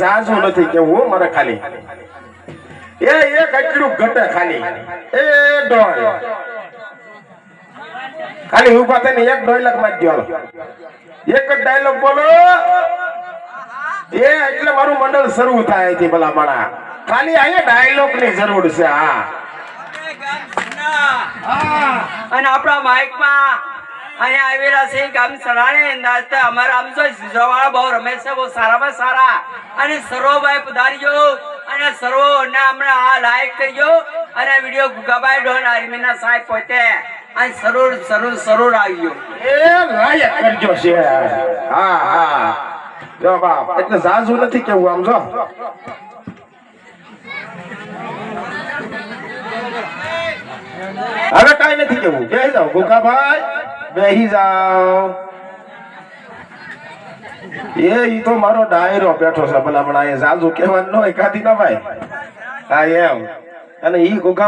જાજુ નથી કેવું મારે ખાલી એ એક એટલું ઘટે ખાલી એ ડોલ ખાલી ઉભા થઈને એક ડાયલોગ માં જ એક જ ડાયલોગ બોલો એ એટલે મારું મંડળ શરૂ થાય અહીંથી ભલા માણા ખાલી અહીંયા ડાયલોગ ની જરૂર છે હા અને આપણા માઇક માં અહીંયા આવેલા છે ગામ સરાણે નાચતે અમારા આમ જો જવાળા બહુ રમે છે બહુ સારામાં સારા અને સરોભાઈ પધારીજો અને સર્વો ને હમણાં આ લાઈક કરજો અને વિડિયો ગુગાભાઈ ડોન આર્મીના સાહેબ પોતે અને સરોર આવ્યો એ લાયક કરજો છે હા હા જો બાપ એટલે જાજુ નથી કેવું આમ જો હવે કાઈ નથી કેવું બેહી જાઓ ગુગાભાઈ બેહી જાઓ ઈ તો મારો ડાયરો બેઠો છે ભલા ભલા એ જાજુ કહેવાનું ન હોય કાધી ના ભાઈ હા એમ અને ઈ ગુગા